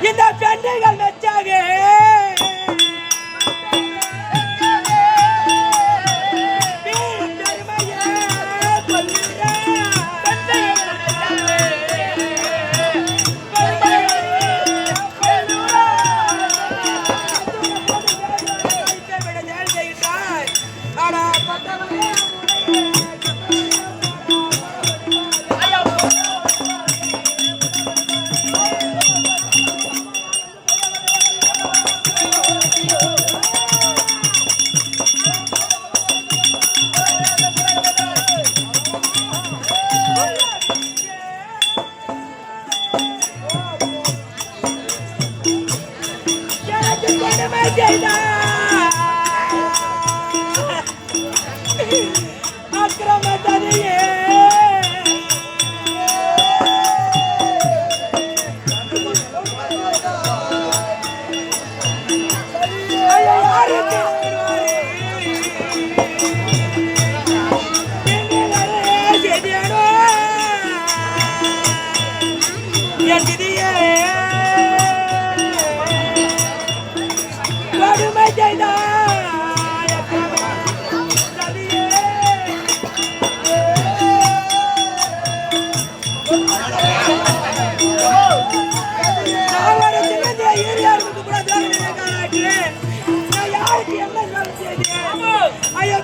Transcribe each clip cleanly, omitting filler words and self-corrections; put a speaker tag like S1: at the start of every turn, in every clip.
S1: இந்த பெண்கள் நச்சாவே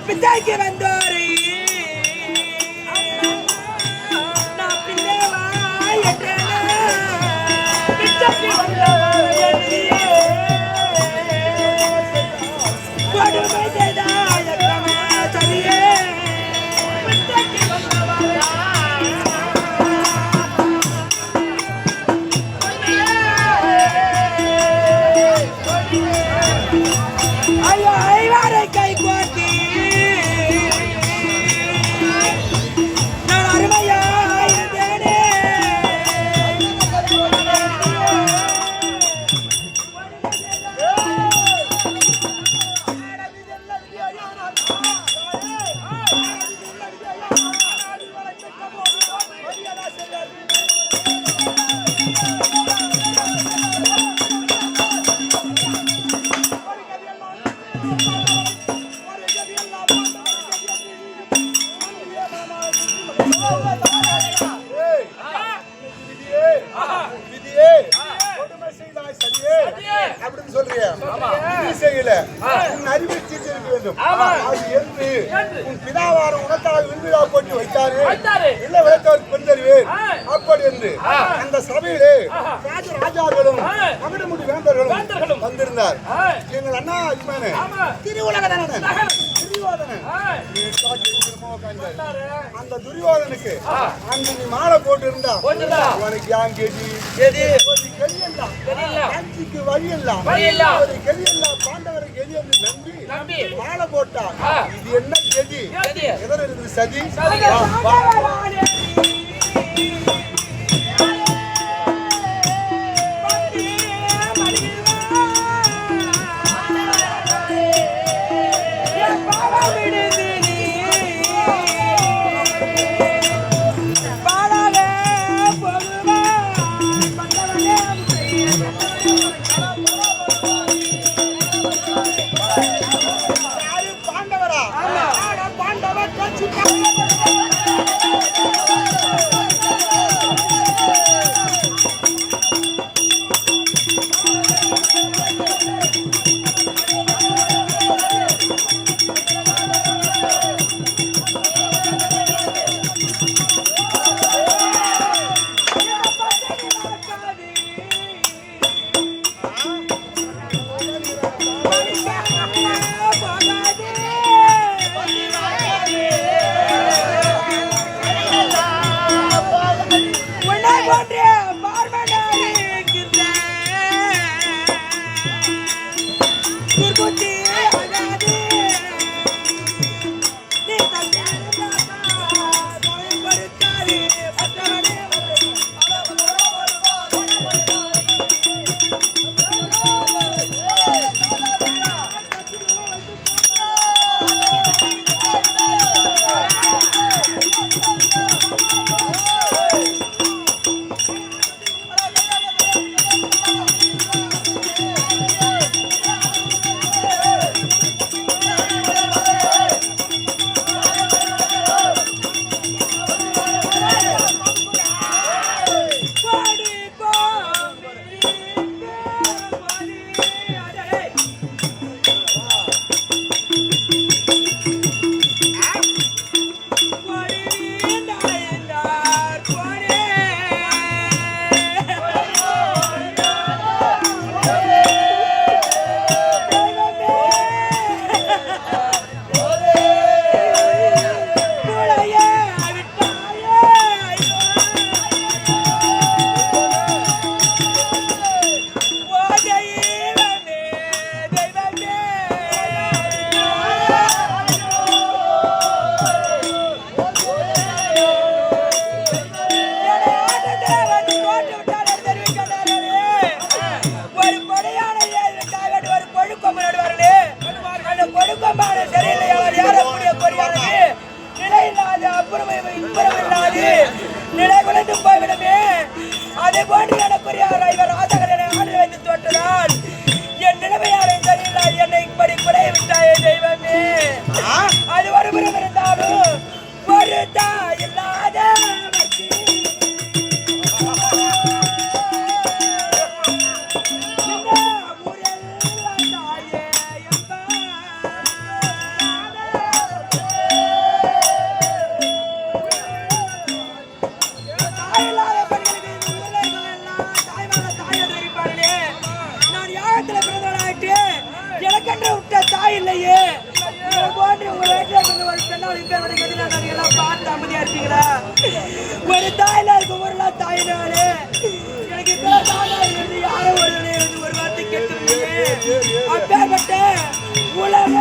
S1: பித்தாக்கி வந்தோரி நான் பின்னேவா பித்தாக்கி கொடுமை செய்தாயக்கமா சரியே பித்தாக்கி ஐயோ ஐவாரை கை கோட்டி
S2: அப்படின்னு சொல்றியா? உன் அறிவை தீர்த்திருக்க வேண்டும். அது என்று உன் பிதாவான உனக்காக விரும்பிலா போட்டு வைத்தாரு இல்ல வைத்தவர் கொஞ்சறிவேன் அப்படி என்று அந்த சபையிலே ராஜாக்களும் மகுடமுடி வேந்தர்களும் வந்திருந்தார். எங்கள் அண்ணா அஜ்மானே திருவுலகதனன் அந்த துரியோதனுக்கு அந்த நீ மாலை போட்டு இருந்தா உனக்கு யான் பாண்டவரை கெதி என்று நம்பி மாலை போட்டா இது என்ன கெதி எதிர இருக்குது சதி பாண்டவரா
S1: போன்றே பார்மனாயிருக்கின்ற துர்புத்தி ஆகாது நீ படுக்காது பட்டவனே நிலை குலைந்து போய்விடுமே. அதே போன்று எனக்குரிய இவர் ஆசகரனை ஆண்டு வைத்து தோற்றதால் என் நிலைமையாலே சரியில்லை. என்னை இப்படி குறைய விட்டாயே தெய்வமே. அது ஒருபுறம் இருந்தாலும் ஒரு தாய் இல்லாத தாய் இல்லையே. போன்று உங்க வீட்டில் ஒரு பெண்ணால் எல்லாம் பார்த்து அமைதியா இருப்பீங்களா? ஒரு தாயில இருக்க ஒரு தாயினாலே எனக்கு இருந்து யாரோ ஒரு வார்த்தை கேட்கவில்லையே. அப்பேற்பட்ட உலக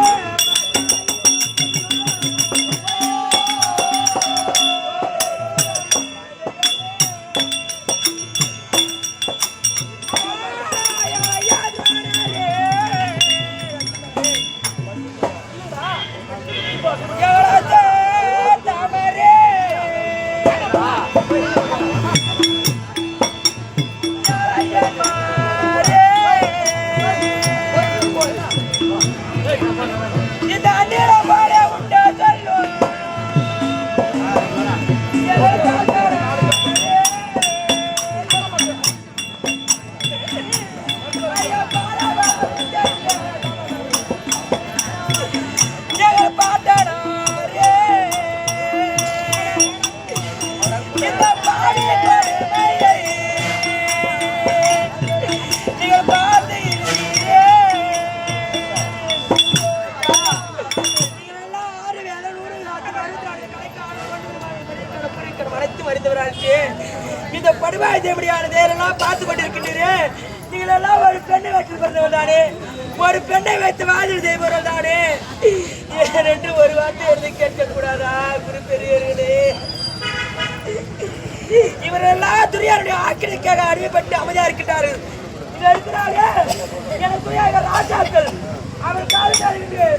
S1: இந்த படுவாய் தேவடியானது எல்லாம் பார்த்து கொண்டிருக்கின்றேன். நீங்கள் எல்லாம் ஒரு பெண்ணை வைத்து பிறந்தவர் தானே, ஒரு பெண்ணை வைத்து வாழ்ந்து செய்பவர்கள் தானே. என்று ஒரு வார்த்தை எழுதி கேட்க கூடாதா குரு பெரியவர்களே? இவரெல்லாம் துரியாருடைய ஆக்கிரமிக்காக அடிமைப்பட்டு அமைதியா இருக்கின்றார்கள். இங்க இருக்கிறார்கள் எனக்குரிய ராஜாக்கள். அவர் காலத்தார்கள்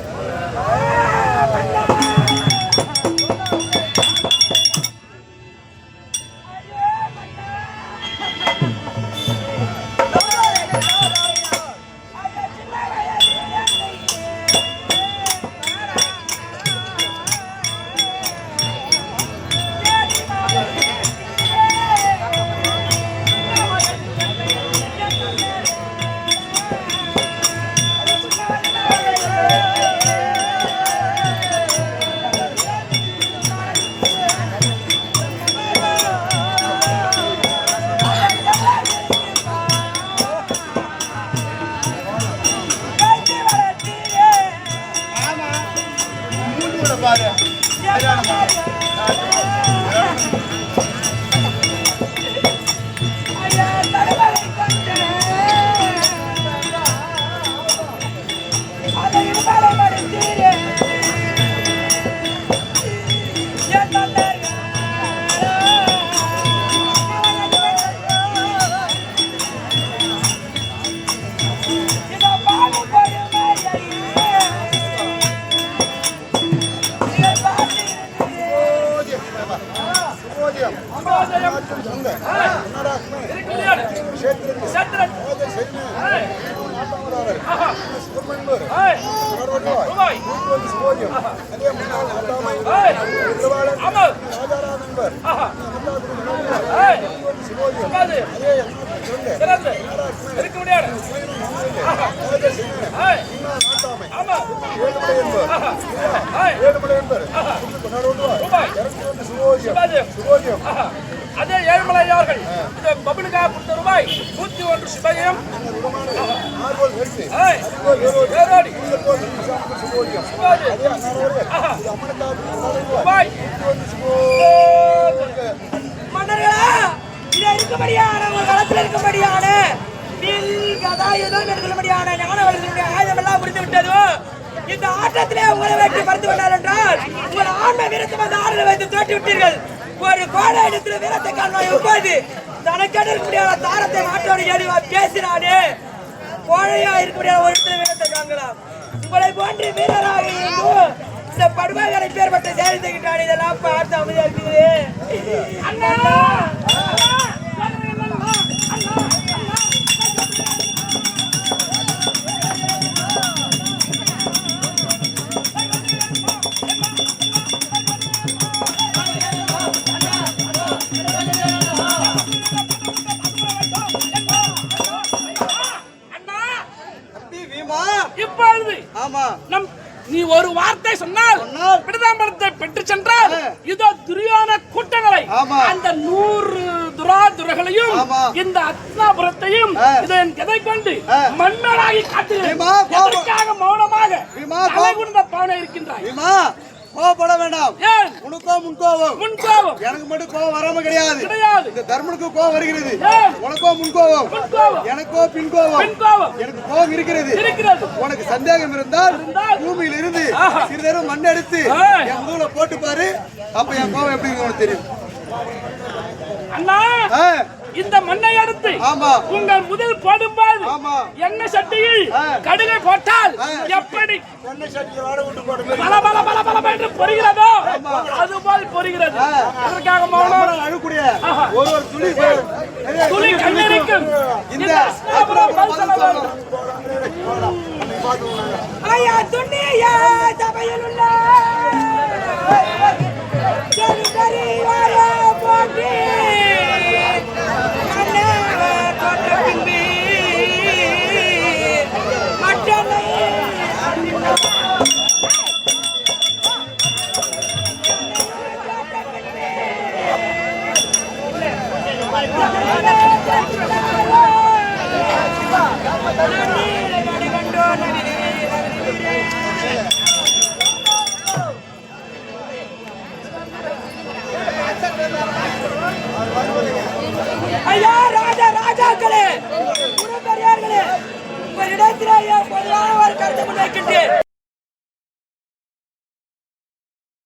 S3: அதே ஏழுமலையார்கள் பபுலுக்கா கொடுத்த ரூபாய் 101 சுபயம்
S1: மன்னர்களா இதை இருக்கும்படியான ஒரு களத்தில் இருக்கும்படியான கதாயுதம் எடுக்கும்படியான ஞானவர்களுடைய ஆயுதம் எல்லாம் முடிந்து விட்டதோ இந்த ஆட்டத்திலே உங்களை வெட்டி பறித்து விட்டார் என்றால் உங்கள் ஆண்மை வீரத்தை அந்த ஆடலை வைத்து தோட்டி விட்டீர்கள். ஒரு கோடை இடத்துல வீரத்தை காண்பாய் ஒப்பாது தனக்கெடு இருக்கக்கூடிய தாரத்தை மாட்டோடு எளிவா பேசினானே கோழையா இருக்கக்கூடிய ஒரு இடத்துல வீரத்தை காணலாம். உங்களை போன்று வீரராக இருந்தும் இந்த படுவாய்களை பேர்பட்ட சேர்ந்துகிட்டான். இதெல்லாம் பார்த்து அமைதியா இருக்குது. அண்ணா
S3: இப்பொழுது நீ ஒரு வார்த்தை சொன்னால் விடுதம்பரத்தை பெற்று சென்றால் இதோ துரியோன கூட்டங்களை அந்த 100 துராதுரைகளையும் இந்த அத்னாபுரத்தையும் இதன் கதை கொண்டு மண்மேலாகி காட்டுகிறேன். மௌனமாக தலைகுனிந்த பாவனை இருக்கின்றாய்.
S2: கோவப்பட வேண்டாம். உனக்கோ முன்கோவம் எனக்கு மட்டும் கோவம் வராம கிடையாது. இந்த தர்மனுக்கு கோவம் வருகிறது. உனக்கோ முன்கோவம் எனக்கோ பின்கோவம் எனக்கு கோவம் இருக்கிறது. உனக்கு சந்தேகம் இருந்தால் பூமியில் இருந்து சிறிதேரம் மண் எடுத்து என் முதுகுல போட்டு பாரு. அப்ப என் கோவம் எப்படி உனக்கு தெரியும்.
S3: அண்ணா இந்த மண்ணை எடுத்து உங்கள் முதல் போடும்போது எண்ணெய் சட்டியில் கடுகை போட்டால் எப்படி பல பல பல பல என்று பொறுகிறதோ அதுபோல் பொறுகிறது. அதற்காக மௌனம்
S2: அழுக்கூடிய ஒரு
S3: துளி கண்ணீருக்கும் இந்த
S1: ஐயா துணியா சபையில் உள்ள போட்டி ஐயா ராஜாக்களே, உடம்பெரியார்களே, உங்களிடத்திலே பொதுவான ஒரு கருத்தை முன்வைக்கின்றேன்.